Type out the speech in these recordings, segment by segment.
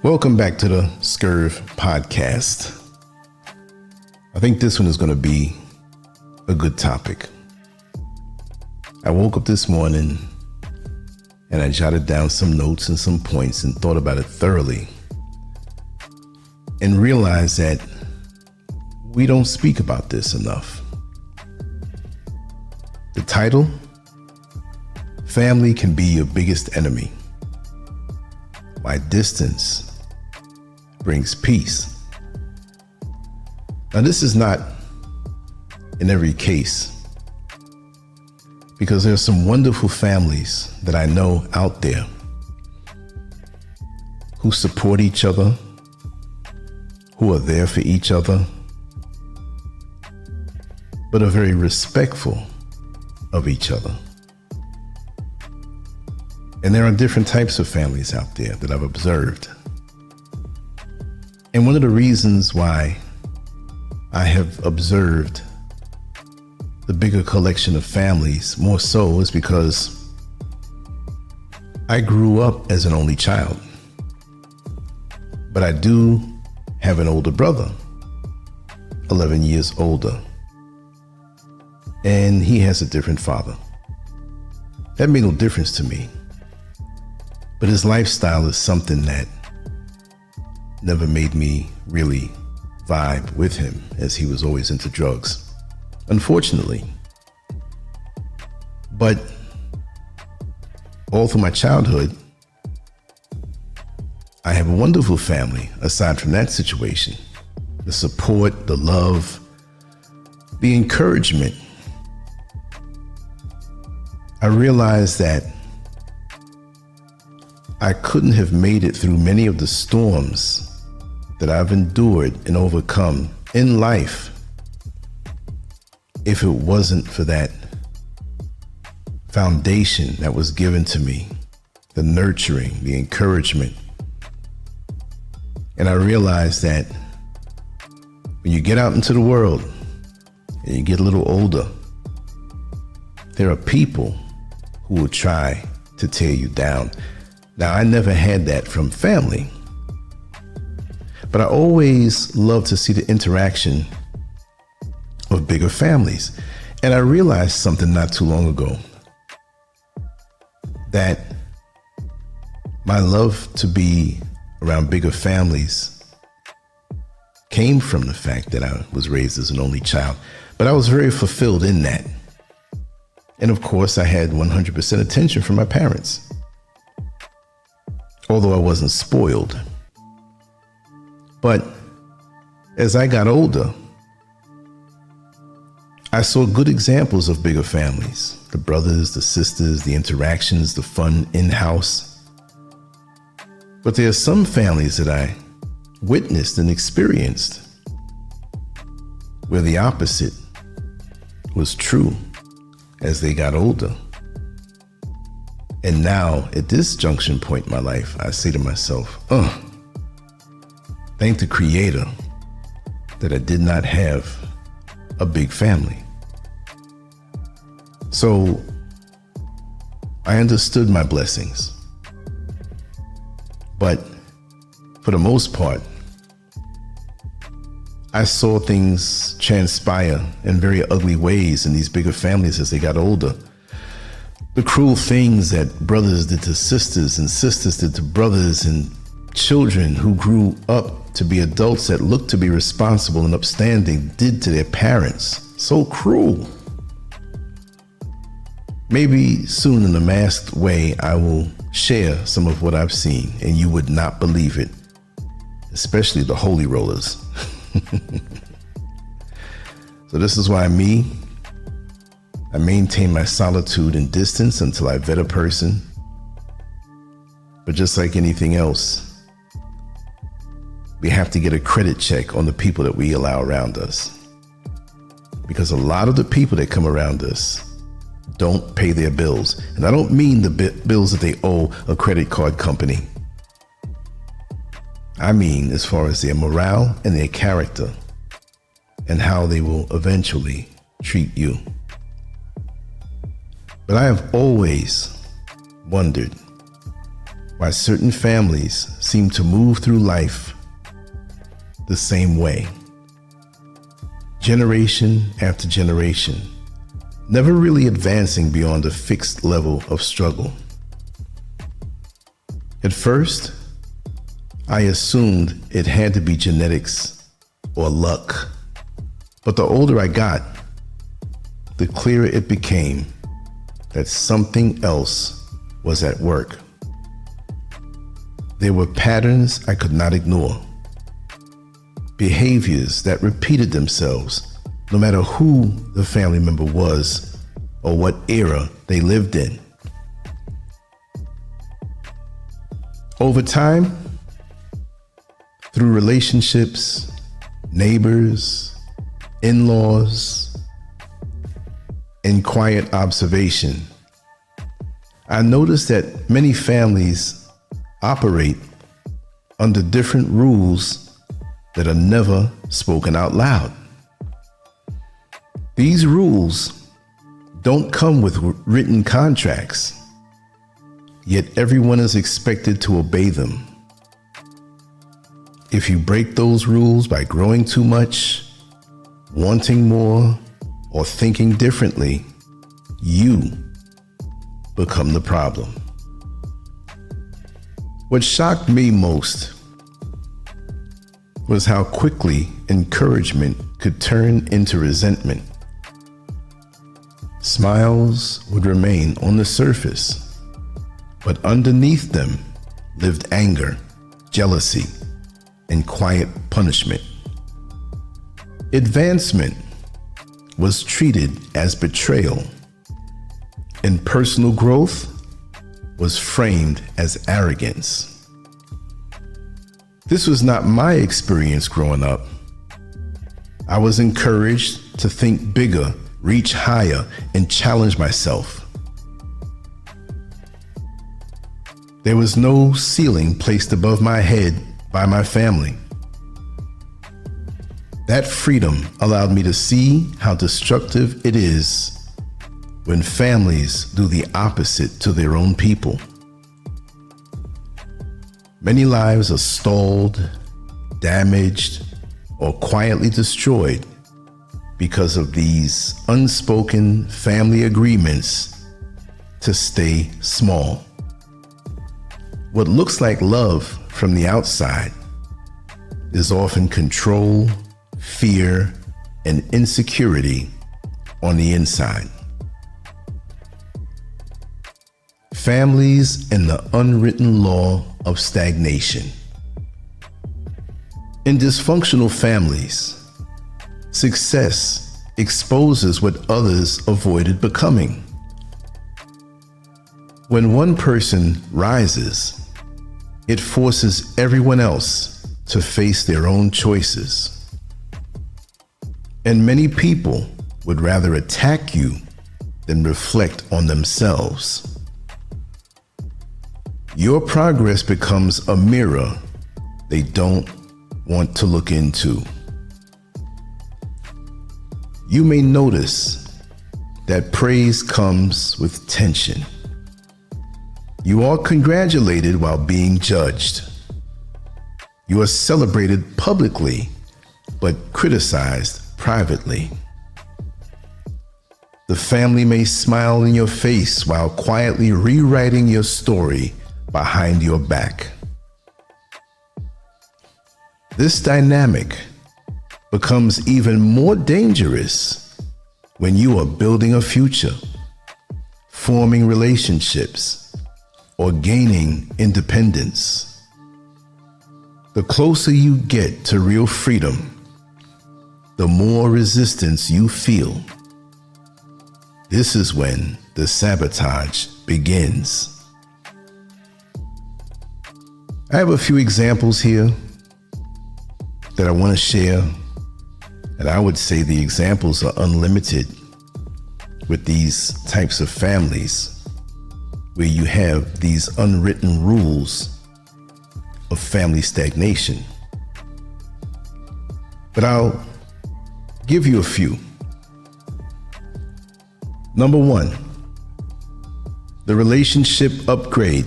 Welcome back to the Scurv podcast. I think this one is going to be a good topic. I woke up this morning and I jotted down some notes and some points and thought about it thoroughly and realized that we don't speak about this enough. The title, Family Can Be Your Biggest Enemy. Why distance brings peace. Now, this is not in every case, because there are some wonderful families that I know out there who support each other, who are there for each other, but are very respectful of each other. And there are different types of families out there that I've observed. And one of the reasons why I have observed the bigger collection of families more so is because I grew up as an only child. But I do have an older brother, 11 years older. And he has a different father. That made no difference to me. But his lifestyle is something that never made me really vibe with him, as he was always into drugs, unfortunately. But all through my childhood, I have a wonderful family aside from that situation. The support, the love, the encouragement. I realized that I couldn't have made it through many of the storms that I've endured and overcome in life if it wasn't for that foundation that was given to me, the nurturing, the encouragement. And I realized that when you get out into the world and you get a little older, there are people who will try to tear you down. Now, I never had that from family, but I always love to see the interaction of bigger families. And I realized something not too long ago, that my love to be around bigger families came from the fact that I was raised as an only child, but I was very fulfilled in that. And of course, I had 100% attention from my parents, although I wasn't spoiled. But as I got older, I saw good examples of bigger families, the brothers, the sisters, the interactions, the fun in-house. But there are some families that I witnessed and experienced where the opposite was true as they got older. And now, at this junction point in my life, I say to myself, thank the Creator that I did not have a big family. So I understood my blessings. But for the most part, I saw things transpire in very ugly ways in these bigger families as they got older. The cruel things that brothers did to sisters and sisters did to brothers, and children who grew up to be adults that looked to be responsible and upstanding did to their parents. So cruel. Maybe soon in a masked way, I will share some of what I've seen, and you would not believe it, especially the holy rollers. So this is why I maintain my solitude and distance until I vet a person. But just like anything else, we have to get a credit check on the people that we allow around us. Because a lot of the people that come around us don't pay their bills. And I don't mean the bills that they owe a credit card company. I mean as far as their morale and their character and how they will eventually treat you. But I have always wondered why certain families seem to move through life the same way, generation after generation, never really advancing beyond a fixed level of struggle. At first, I assumed it had to be genetics or luck, but the older I got, the clearer it became that something else was at work. There were patterns I could not ignore, behaviors that repeated themselves no matter who the family member was or what era they lived in. Over time, through relationships, neighbors, in-laws, and quiet observation, I noticed that many families operate under different rules that are never spoken out loud. These rules don't come with written contracts, yet everyone is expected to obey them. If you break those rules by growing too much, wanting more, or thinking differently, you become the problem. What shocked me most was how quickly encouragement could turn into resentment. Smiles would remain on the surface, but underneath them lived anger, jealousy, and quiet punishment. Advancement was treated as betrayal, and personal growth was framed as arrogance. This was not my experience growing up. I was encouraged to think bigger, reach higher, and challenge myself. There was no ceiling placed above my head by my family. That freedom allowed me to see how destructive it is when families do the opposite to their own people. Many lives are stalled, damaged, or quietly destroyed because of these unspoken family agreements to stay small. What looks like love from the outside is often control, fear, and insecurity on the inside. Families and the unwritten law of stagnation. In dysfunctional families, success exposes what others avoided becoming. When one person rises, it forces everyone else to face their own choices. And many people would rather attack you than reflect on themselves. Your progress becomes a mirror they don't want to look into. You may notice that praise comes with tension. You are congratulated while being judged. You are celebrated publicly, but criticized privately. The family may smile in your face while quietly rewriting your story behind your back. This dynamic becomes even more dangerous when you are building a future, forming relationships, or gaining independence. The closer you get to real freedom, the more resistance you feel. This is when the sabotage begins. I have a few examples here that I want to share, and I would say the examples are unlimited with these types of families where you have these unwritten rules of family stagnation. But I'll give you a few. Number one, the relationship upgrade.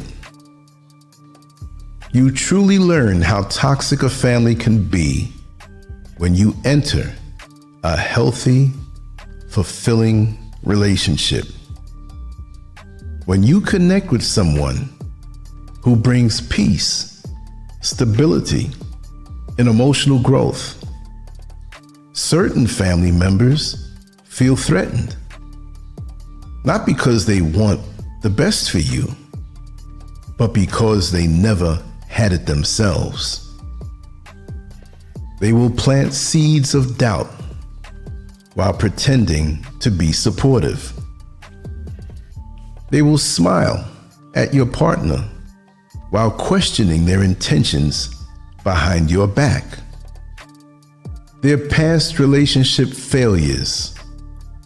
You truly learn how toxic a family can be when you enter a healthy, fulfilling relationship. When you connect with someone who brings peace, stability, and emotional growth, certain family members feel threatened, not because they want the best for you, but because they never had it themselves. They will plant seeds of doubt while pretending to be supportive. They will smile at your partner while questioning their intentions behind your back. Their past relationship failures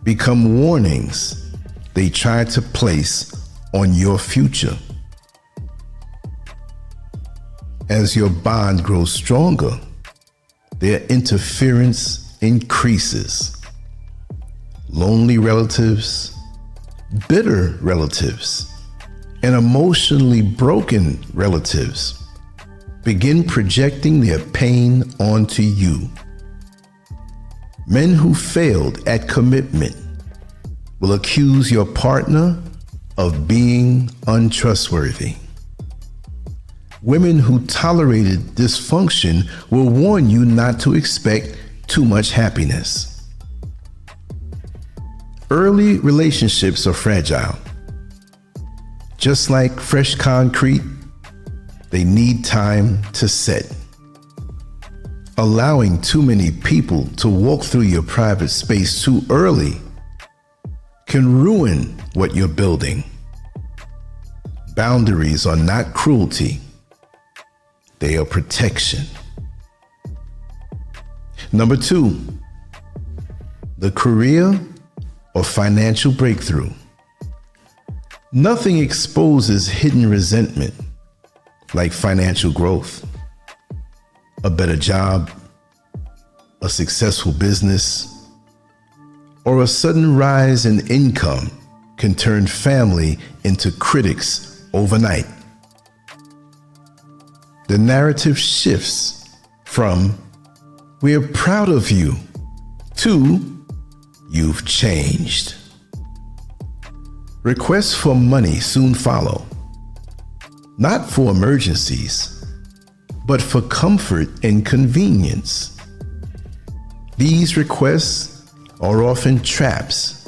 become warnings they try to place on your future. As your bond grows stronger, their interference increases. Lonely relatives, bitter relatives, and emotionally broken relatives begin projecting their pain onto you. Men who failed at commitment will accuse your partner of being untrustworthy. Women who tolerated dysfunction will warn you not to expect too much happiness. Early relationships are fragile. Just like fresh concrete, they need time to set. Allowing too many people to walk through your private space too early can ruin what you're building. Boundaries are not cruelty. They are protection. Number 2, the career or financial breakthrough. Nothing exposes hidden resentment like financial growth. A better job, a successful business, or a sudden rise in income can turn family into critics overnight. The narrative shifts from "we're proud of you" to "you've changed." Requests for money soon follow, not for emergencies, but for comfort and convenience. These requests are often traps.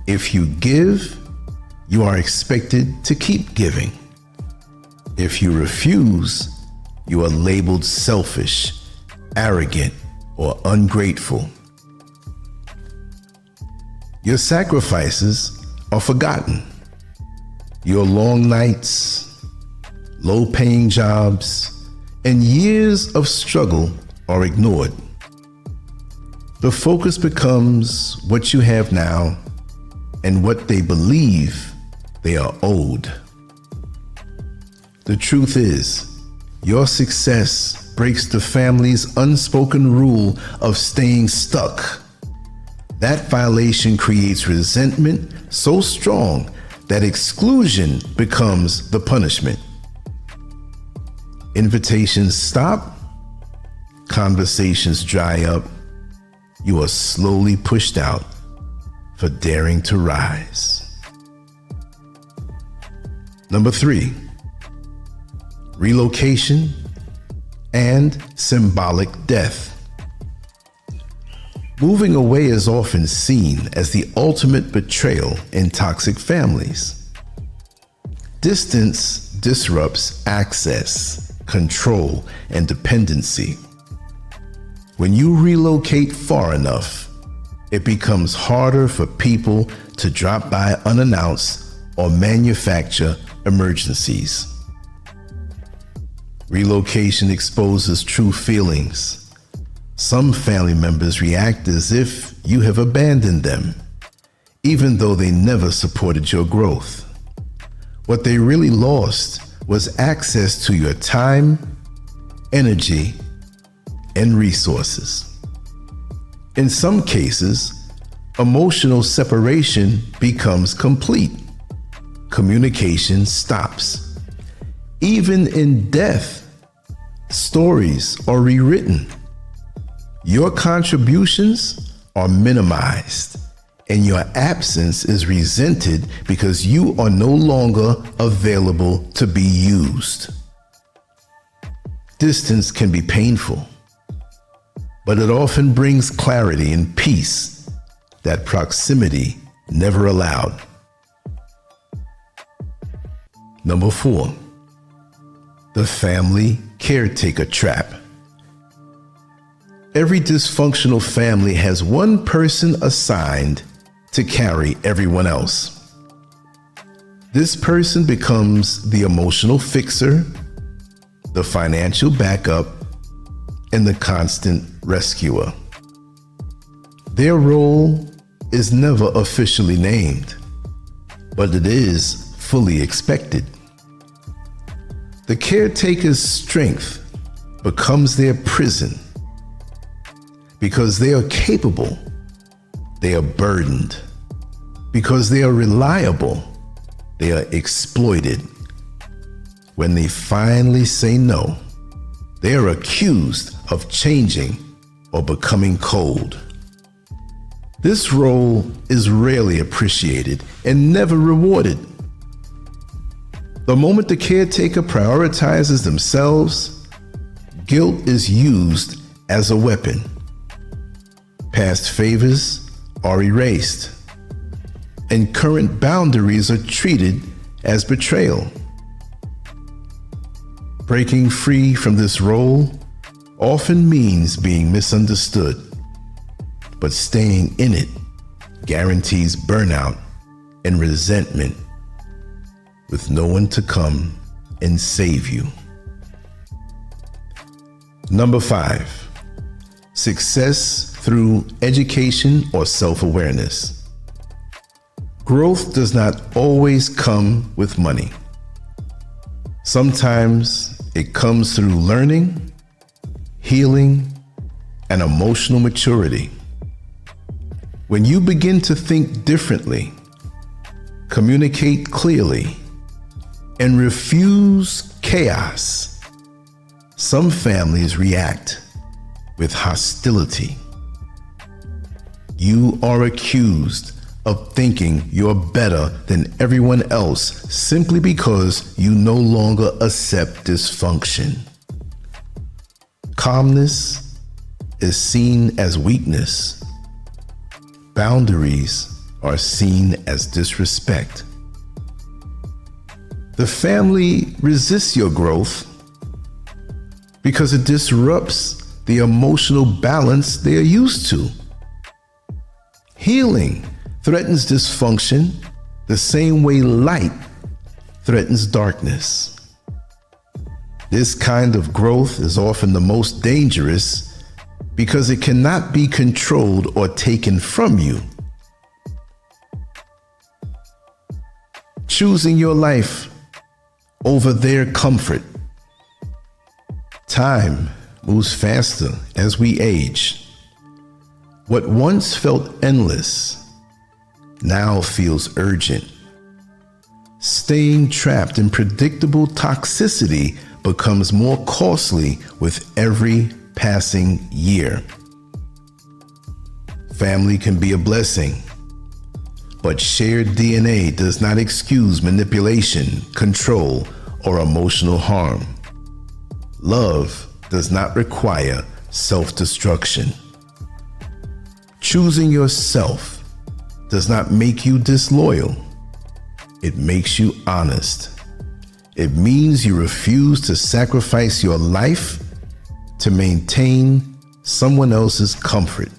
If you give, you are expected to keep giving. If you refuse, you are labeled selfish, arrogant, or ungrateful. Your sacrifices are forgotten. Your long nights, low-paying jobs, and years of struggle are ignored. The focus becomes what you have now and what they believe they are owed. The truth is, your success breaks the family's unspoken rule of staying stuck. That violation creates resentment so strong that exclusion becomes the punishment. Invitations stop, conversations dry up, you are slowly pushed out for daring to rise. Number 3, relocation and symbolic death. Moving away is often seen as the ultimate betrayal in toxic families. Distance disrupts access, control, and dependency. When you relocate far enough, it becomes harder for people to drop by unannounced or manufacture emergencies. Relocation exposes true feelings. Some family members react as if you have abandoned them, even though they never supported your growth. What they really lost was access to your time, energy, and resources. In some cases, emotional separation becomes complete. Communication stops. Even in death, stories are rewritten. Your contributions are minimized, and your absence is resented because you are no longer available to be used. Distance can be painful, but it often brings clarity and peace that proximity never allowed. Number 4, the family caretaker trap. Every dysfunctional family has one person assigned to carry everyone else. This person becomes the emotional fixer, the financial backup, and the constant rescuer. Their role is never officially named, but it is fully expected. The caretaker's strength becomes their prison. Because they are capable, they are burdened. Because they are reliable, they are exploited. When they finally say no, they are accused of changing or becoming cold. This role is rarely appreciated and never rewarded. The moment the caretaker prioritizes themselves, guilt is used as a weapon. Past favors are erased, and current boundaries are treated as betrayal. Breaking free from this role often means being misunderstood, but staying in it guarantees burnout and resentment with no one to come and save you. Number 5, success through education or self-awareness. Growth does not always come with money. Sometimes it comes through learning, healing, and emotional maturity. When you begin to think differently, communicate clearly, and refuse chaos, some families react with hostility. You are accused of thinking you're better than everyone else simply because you no longer accept dysfunction. Calmness is seen as weakness. Boundaries are seen as disrespect. The family resists your growth because it disrupts the emotional balance they are used to. Healing threatens dysfunction the same way light threatens darkness. This kind of growth is often the most dangerous because it cannot be controlled or taken from you. Choosing your life over their comfort. Time moves faster as we age. What once felt endless now feels urgent. Staying trapped in predictable toxicity becomes more costly with every passing year. Family can be a blessing, but shared DNA does not excuse manipulation, control, or emotional harm. Love does not require self-destruction. Choosing yourself does not make you disloyal. It makes you honest. It means you refuse to sacrifice your life to maintain someone else's comfort.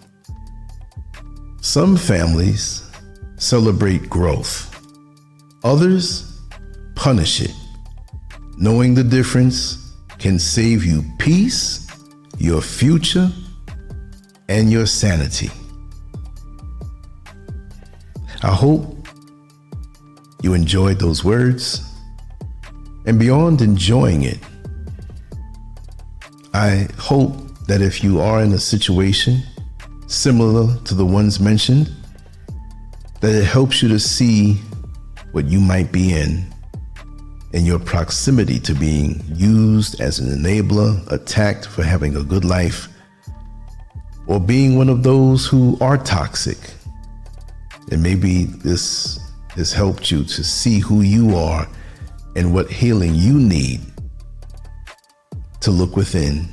Some families celebrate growth. Others punish it. Knowing the difference can save you peace, your future, and your sanity. I hope you enjoyed those words, and beyond enjoying it, I hope that if you are in a situation similar to the ones mentioned, that it helps you to see what you might be in and your proximity to being used as an enabler, attacked for having a good life, or being one of those who are toxic. And maybe this has helped you to see who you are and what healing you need to look within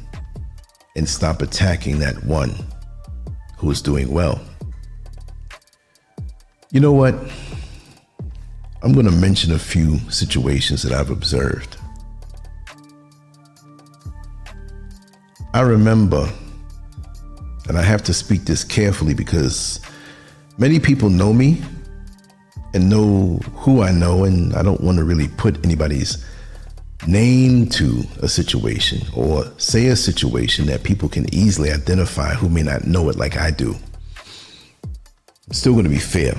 and stop attacking that one who is doing well. You know what? I'm going to mention a few situations that I've observed. I remember, and I have to speak this carefully because many people know me and know who I know, and I don't want to really put anybody's name to a situation or say a situation that people can easily identify who may not know it like I do. I'm still going to be fair,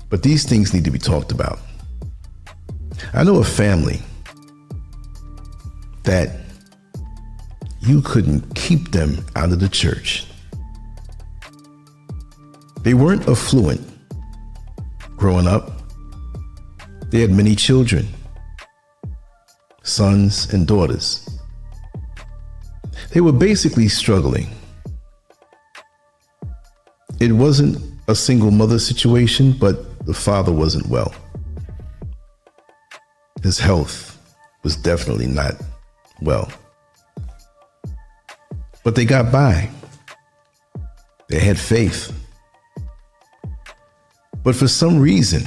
but these things need to be talked about. I know a family that you couldn't keep them out of the church. They weren't affluent growing up. They had many children, sons and daughters. They were basically struggling. It wasn't a single mother situation, but the father wasn't well. His health was definitely not well. But they got by. They had faith. But for some reason,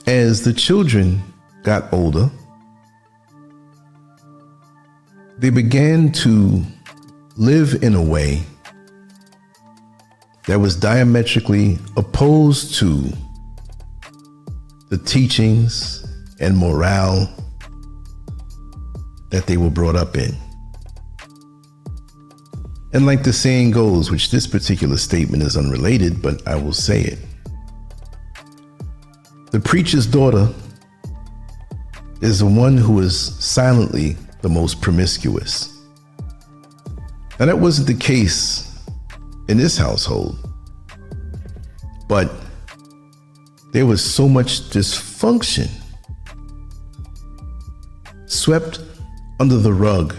as the children got older, they began to live in a way that was diametrically opposed to the teachings and morale that they were brought up in. And like the saying goes, which this particular statement is unrelated, but I will say it. The preacher's daughter is the one who is silently the most promiscuous. Now that wasn't the case in this household, but there was so much dysfunction swept under the rug,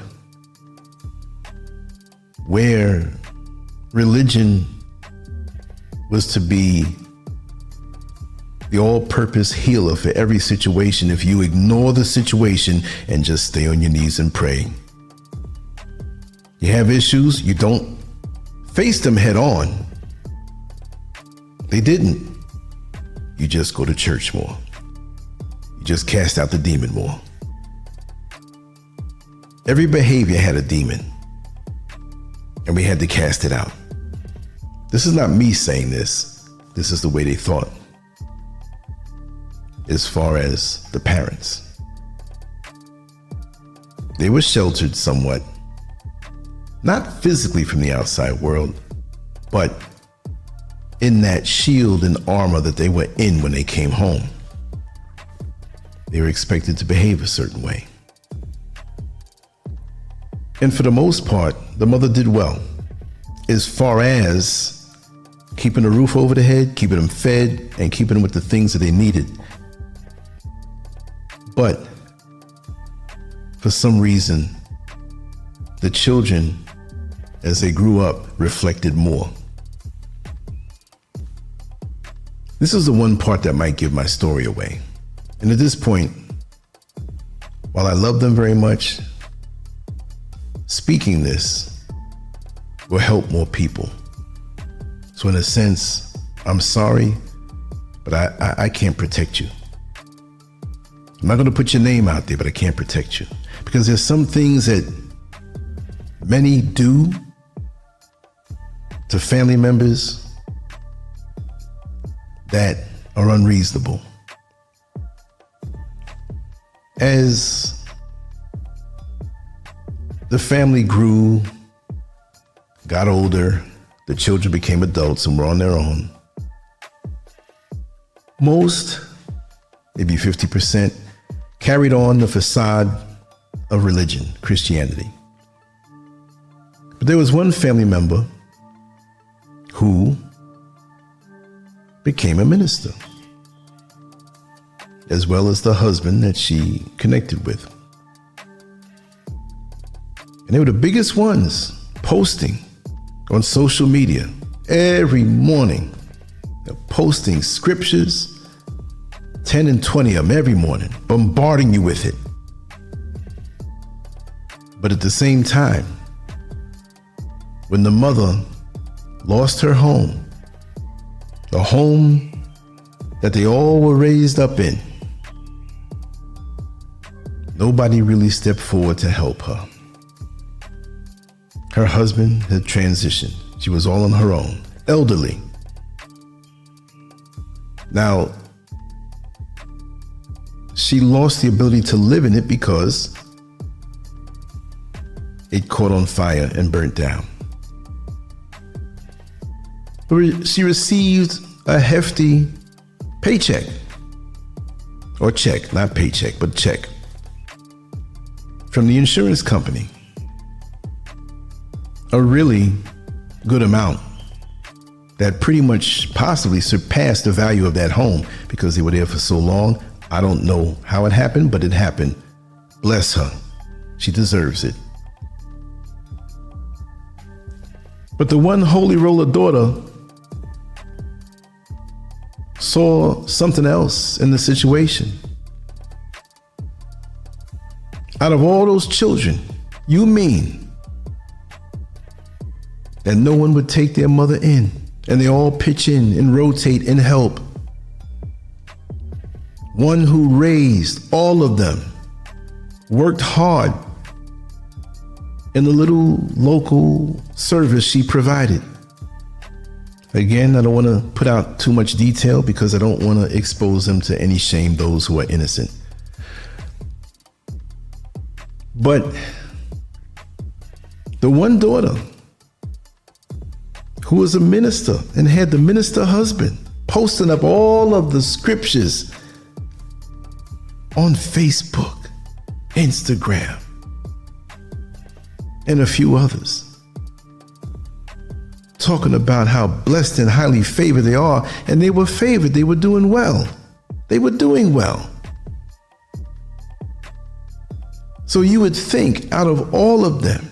where religion was to be the all-purpose healer for every situation if you ignore the situation and just stay on your knees and pray. You have issues, you don't face them head on. They didn't. You just go to church more. You just cast out the demon more. Every behavior had a demon, and we had to cast it out. This is not me saying this. This is the way they thought. As far as the parents, they were sheltered somewhat, not physically from the outside world, but in that shield and armor that they were in when they came home. They were expected to behave a certain way. And for the most part, the mother did well, as far as keeping a roof over their head, keeping them fed, and keeping them with the things that they needed. But for some reason, the children, as they grew up, reflected more. This is the one part that might give my story away. And at this point, while I love them very much, speaking this will help more people. So in a sense, I'm sorry, but I can't protect you. I'm not going to put your name out there, but I can't protect you. Because there's some things that many do to family members that are unreasonable. As the family grew, got older, the children became adults and were on their own, most, maybe 50%, carried on the facade of religion, Christianity. But there was one family member who became a minister. as well as the husband that she connected with. And they were the biggest ones posting on social media every morning. They're posting scriptures, 10 and 20 of them every morning, bombarding you with it. But at the same time, when the mother lost her home, the home that they all were raised up in, nobody really stepped forward to help her. Her husband had transitioned. She was all on her own, elderly. Now, she lost the ability to live in it because it caught on fire and burnt down. She received a hefty paycheck, or check, not paycheck, but check, from the insurance company. A really good amount that pretty much possibly surpassed the value of that home because they were there for so long. I don't know how it happened, but it happened. Bless her. She deserves it. But the one holy roller daughter saw something else in the situation. Out of all those children, you mean that no one would take their mother in, and they all pitch in and rotate and help. One who raised all of them, worked hard in the little local service she provided. Again, I don't want to put out too much detail because I don't want to expose them to any shame, those who are innocent. But the one daughter who was a minister and had the minister husband posting up all of the scriptures on Facebook, Instagram, and a few others, talking about how blessed and highly favored they are. And they were favored. They were doing well. They were doing well. So you would think out of all of them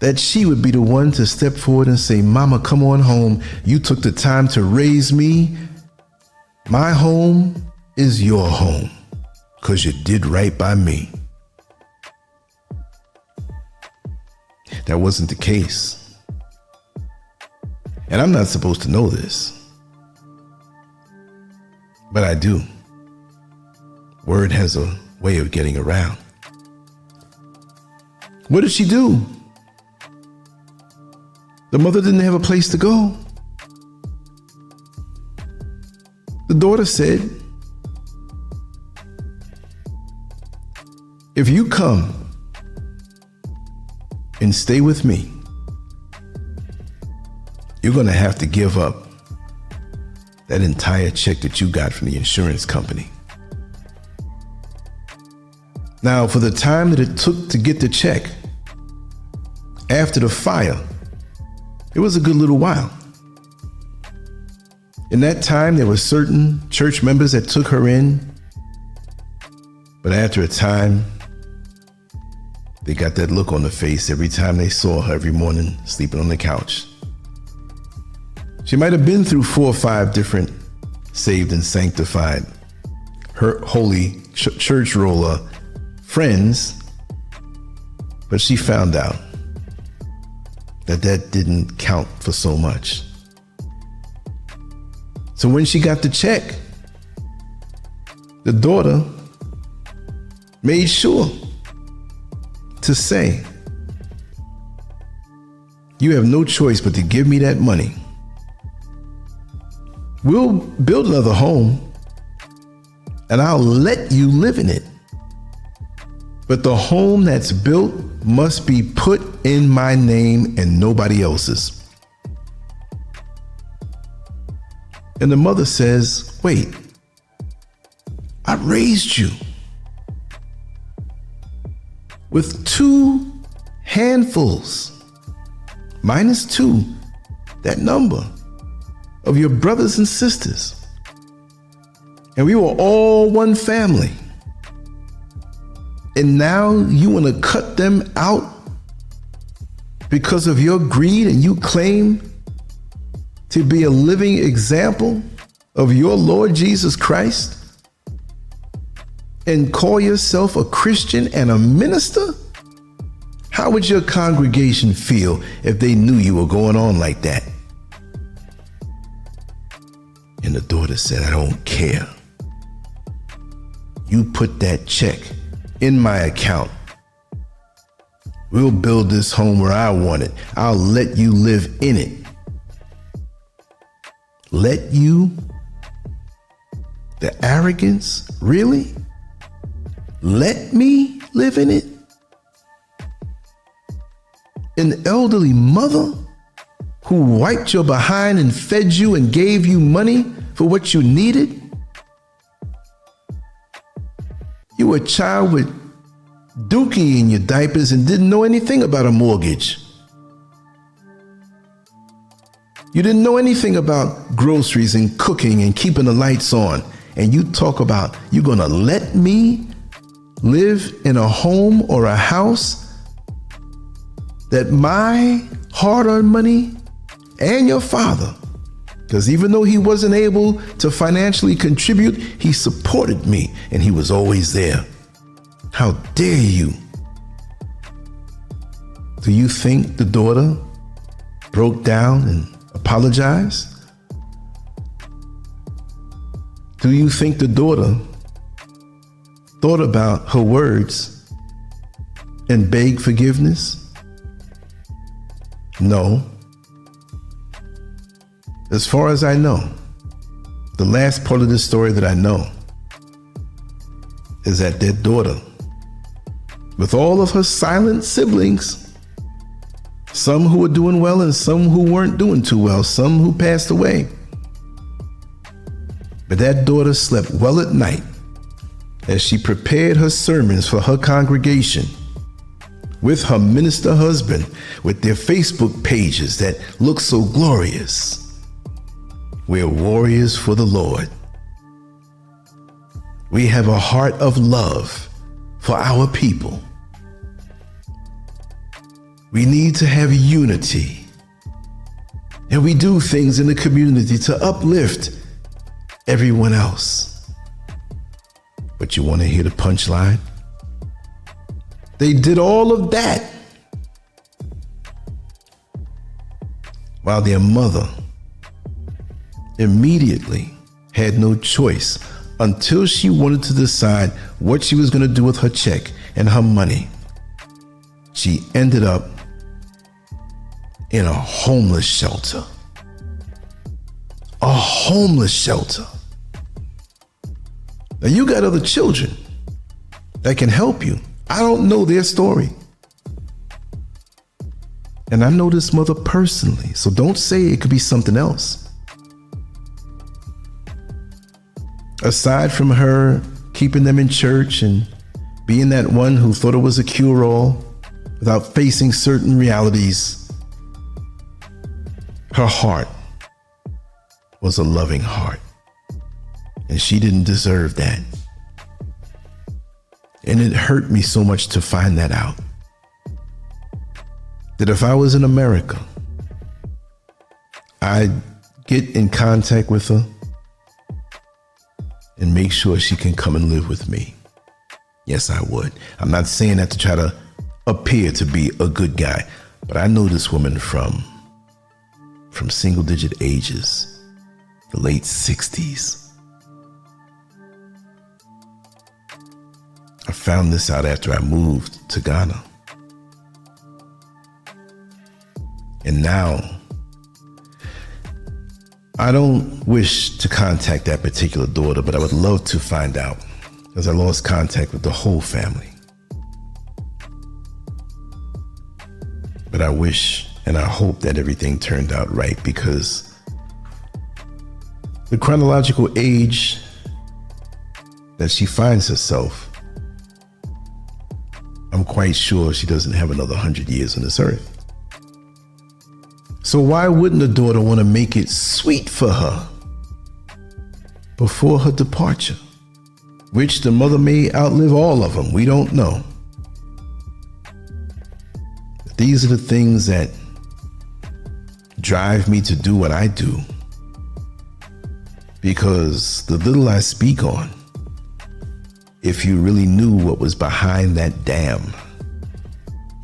that she would be the one to step forward and say, Mama, come on home. You took the time to raise me. My home is your home because you did right by me. That wasn't the case. And I'm not supposed to know this, but I do. Word has a way of getting around. What did she do? The mother didn't have a place to go. The daughter said, if you come and stay with me, you're going to have to give up that entire check that you got from the insurance company. Now, for the time that it took to get the check after the fire, it was a good little while. In that time, there were certain church members that took her in, but after a time, they got that look on the face every time they saw her every morning sleeping on the couch. She might have been through 4 or 5 different saved and sanctified, her holy church roller friends, but she found out that that didn't count for so much. So when she got the check, the daughter made sure to say, you have no choice but to give me that money. We'll build another home and I'll let you live in it. But the home that's built must be put in my name and nobody else's. And the mother says, wait, I raised you with 2 handfuls, -2, that number of your brothers and sisters. And we were all one family. And now you want to cut them out because of your greed, and you claim to be a living example of your Lord Jesus Christ and call yourself a Christian and a minister? How would your congregation feel if they knew you were going on like that? And the daughter said, I don't care. You put that check in my account. We'll build this home where I want it. I'll let you live in it. Let you? The arrogance? Really? Let me live in it? An elderly mother who wiped your behind and fed you and gave you money for what you needed? You were a child with dookie in your diapers and didn't know anything about a mortgage. You didn't know anything about groceries and cooking and keeping the lights on. And you talk about you're gonna let me live in a home or a house that my hard-earned money and your father, because even though he wasn't able to financially contribute, he supported me and he was always there. How dare you? Do you think the daughter broke down and apologized? Do you think the daughter thought about her words and begged forgiveness? No. As far as I know, the last part of this story that I know is that their daughter, with all of her silent siblings, some who were doing well and some who weren't doing too well, some who passed away, but that daughter slept well at night as she prepared her sermons for her congregation with her minister husband, with their Facebook pages that look so glorious. We're warriors for the Lord. We have a heart of love for our people. We need to have unity. And we do things in the community to uplift everyone else. But you want to hear the punchline? They did all of that while their mother immediately had no choice until she wanted to decide what she was going to do with her check and her money. She ended up in a homeless shelter. A homeless shelter. Now you got other children that can help you. I don't know their story. And I know this mother personally, so don't say it could be something else. Aside from her keeping them in church and being that one who thought it was a cure-all without facing certain realities, her heart was a loving heart. And she didn't deserve that. And it hurt me so much to find that out. That if I was in America, I'd get in contact with her and make sure she can come and live with me. Yes, I would. I'm not saying that to try to appear to be a good guy, but I know this woman from single digit ages, the late 60s. I found this out after I moved to Ghana. And now, I don't wish to contact that particular daughter, but I would love to find out, as I lost contact with the whole family. But I wish and I hope that everything turned out right, because the chronological age that she finds herself, I'm quite sure she doesn't have another 100 years on this earth. So why wouldn't the daughter want to make it sweet for her before her departure, which the mother may outlive all of them. We don't know. But these are the things that drive me to do what I do, because the little I speak on, if you really knew what was behind that dam,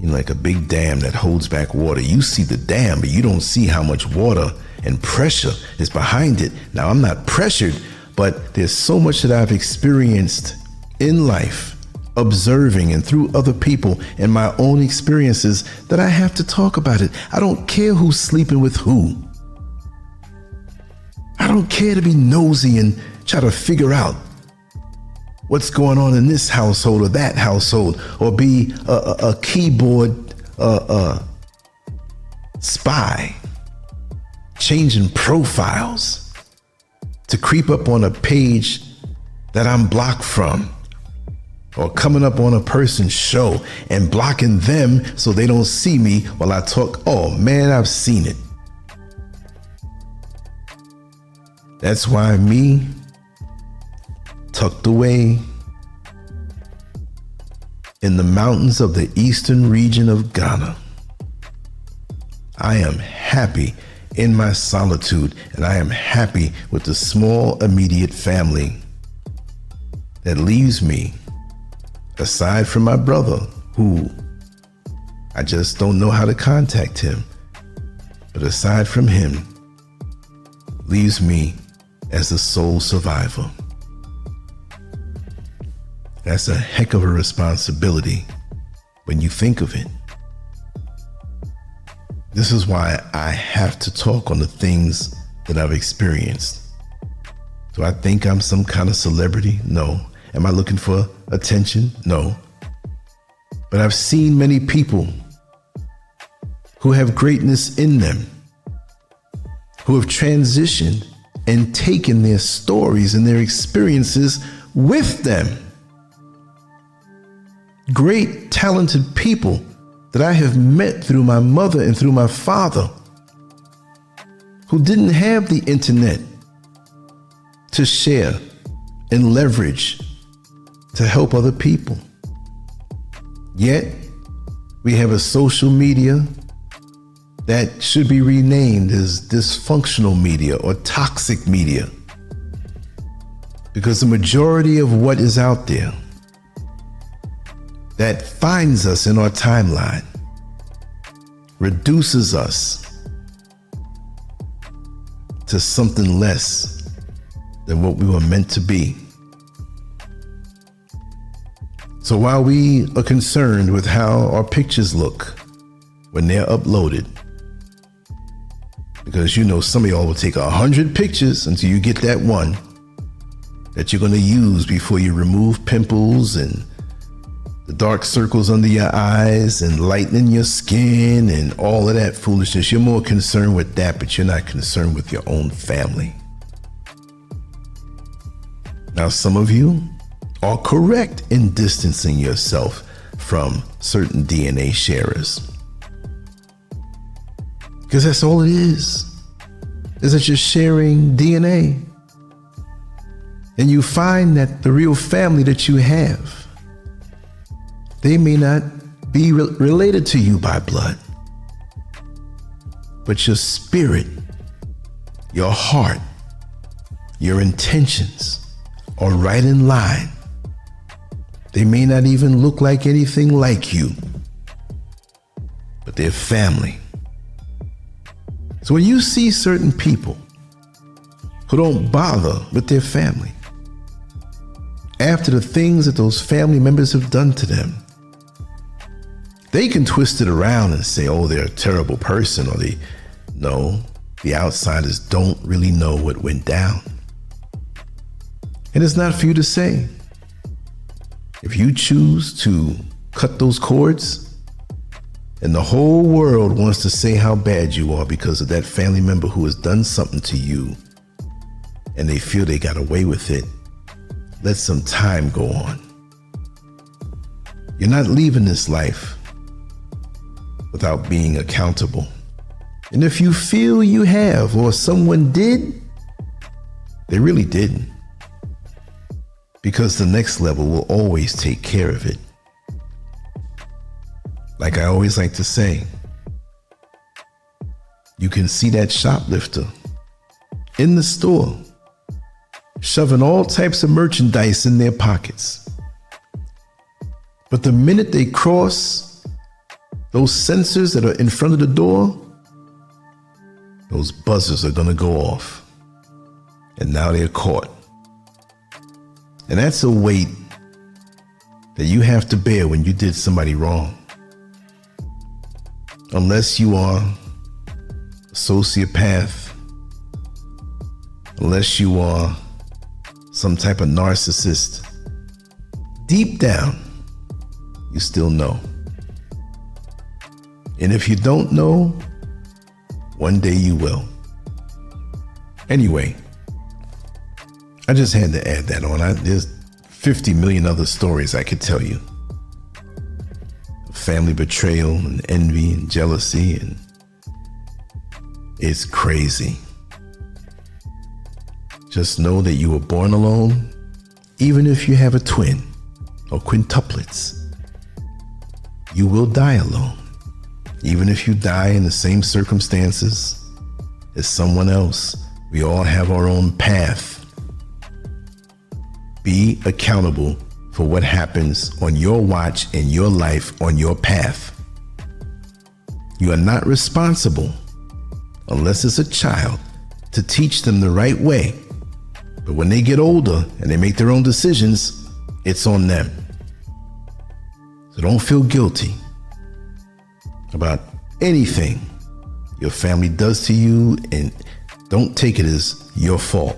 like a big dam that holds back water, you see the dam, but you don't see how much water and pressure is behind it. Now, I'm not pressured, but there's so much that I've experienced in life, observing and through other people and my own experiences, that I have to talk about it. I don't care who's sleeping with who. I don't care to be nosy and try to figure out what's going on in this household or that household, or be a keyboard spy, changing profiles to creep up on a page that I'm blocked from, or coming up on a person's show and blocking them so they don't see me while I talk. Oh man, I've seen it. That's why me, tucked away in the mountains of the eastern region of Ghana, I am happy in my solitude, and I am happy with the small immediate family that leaves me, aside from my brother, who I just don't know how to contact him. But aside from him, leaves me as the sole survivor. That's a heck of a responsibility when you think of it. This is why I have to talk on the things that I've experienced. Do I think I'm some kind of celebrity? No. Am I looking for attention? No. But I've seen many people who have greatness in them, who have transitioned and taken their stories and their experiences with them. Great, talented people that I have met through my mother and through my father, who didn't have the internet to share and leverage to help other people. Yet, we have a social media that should be renamed as dysfunctional media or toxic media, because the majority of what is out there that finds us in our timeline reduces us to something less than what we were meant to be. So while we are concerned with how our pictures look when they're uploaded, because some of y'all will take 100 pictures until you get that one that you're going to use before you remove pimples and the dark circles under your eyes and lightening your skin and all of that foolishness. You're more concerned with that, but you're not concerned with your own family. Now, some of you are correct in distancing yourself from certain DNA sharers, because that's all it is that you're sharing DNA. And you find that the real family that you have, they may not be related to you by blood, but your spirit, your heart, your intentions are right in line. They may not even look like anything like you, but they're family. So when you see certain people who don't bother with their family, after the things that those family members have done to them, they can twist it around and say, oh, they're a terrible person, or the outsiders don't really know what went down. And it's not for you to say. If you choose to cut those cords, and the whole world wants to say how bad you are because of that family member who has done something to you, and they feel they got away with it, let some time go on. You're not leaving this life without being accountable. And if you feel you have, or someone did, they really didn't. because the next level will always take care of it. Like I always like to say, you can see that shoplifter in the store shoving all types of merchandise in their pockets. But the minute they cross those sensors that are in front of the door, those buzzers are gonna go off. And now they're caught. And that's a weight that you have to bear when you did somebody wrong. Unless you are a sociopath, unless you are some type of narcissist, deep down, you still know. And if you don't know, one day you will. Anyway, I just had to add that on. There's 50 million other stories I could tell you. Family betrayal and envy and jealousy, and it's crazy. Just know that you were born alone, even if you have a twin or quintuplets. You will die alone, even if you die in the same circumstances as someone else. We all have our own path. Be accountable for what happens on your watch in your life, on your path. You are not responsible, unless it's a child, to teach them the right way. But when they get older and they make their own decisions, it's on them. So don't feel guilty about anything your family does to you, and don't take it as your fault.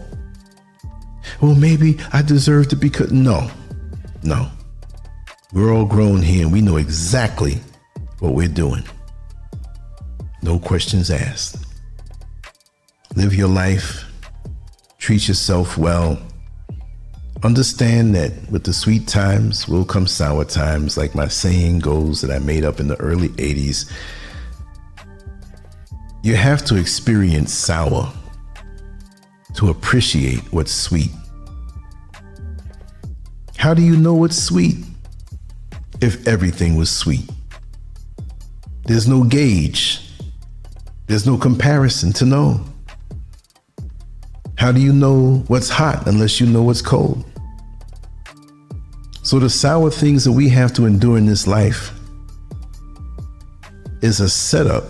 Well, maybe I deserve to be cut. No. We're all grown here and we know exactly what we're doing. No questions asked. Live your life. Treat yourself well. Understand that with the sweet times will come sour times, like my saying goes that I made up in the early 80s. You have to experience sour to appreciate what's sweet. How do you know what's sweet if everything was sweet? There's no gauge. There's no comparison to know. How do you know what's hot unless you know what's cold? So the sour things that we have to endure in this life is a setup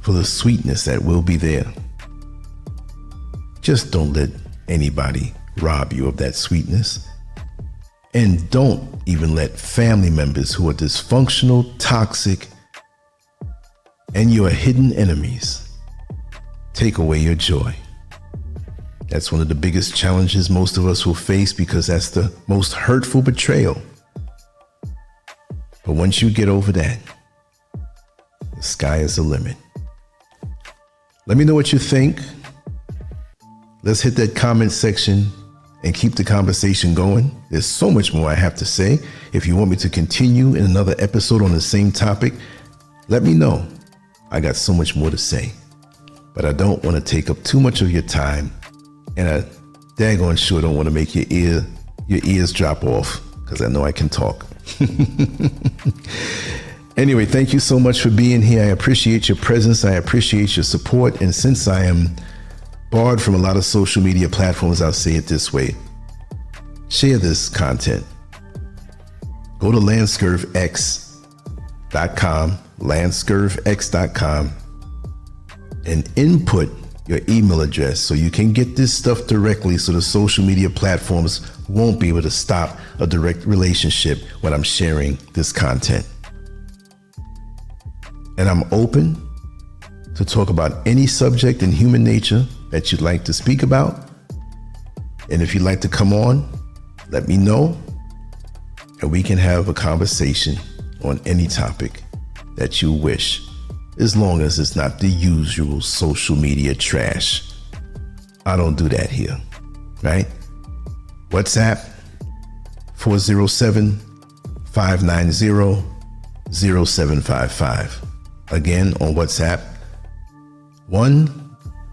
for the sweetness that will be there. Just don't let anybody rob you of that sweetness. And don't even let family members who are dysfunctional, toxic, and your hidden enemies take away your joy. That's one of the biggest challenges most of us will face, because that's the most hurtful betrayal. But once you get over that, the sky is the limit. Let me know what you think. Let's hit that comment section and keep the conversation going. There's so much more I have to say. If you want me to continue in another episode on the same topic, let me know. I got so much more to say, but I don't want to take up too much of your time, and I daggone sure don't want to make your ears drop off, because I know I can talk. Anyway, thank you so much for being here. I appreciate your presence. I appreciate your support. And since I am barred from a lot of social media platforms, I'll say it this way. Share this content. Go to LANCESCURVX.com, LANCESCURVX.com, and input your email address so you can get this stuff directly, so the social media platforms won't be able to stop a direct relationship when I'm sharing this content. And I'm open to talk about any subject in human nature that you'd like to speak about. And if you'd like to come on, let me know, and we can have a conversation on any topic that you wish, as long as it's not the usual social media trash. I don't do that here, right? WhatsApp 407-590-0755. Again, on WhatsApp,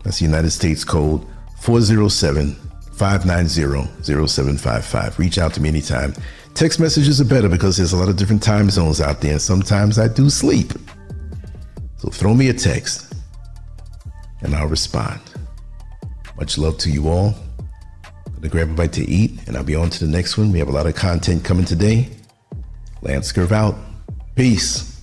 that's the United States code, 407 590-0755. Reach out to me anytime. Text messages are better because there's a lot of different time zones out there, and sometimes I do sleep. So throw me a text and I'll respond. Much love to you all. I'm gonna grab a bite to eat and I'll be on to the next one. We have a lot of content coming today. LANCESCURV out. Peace.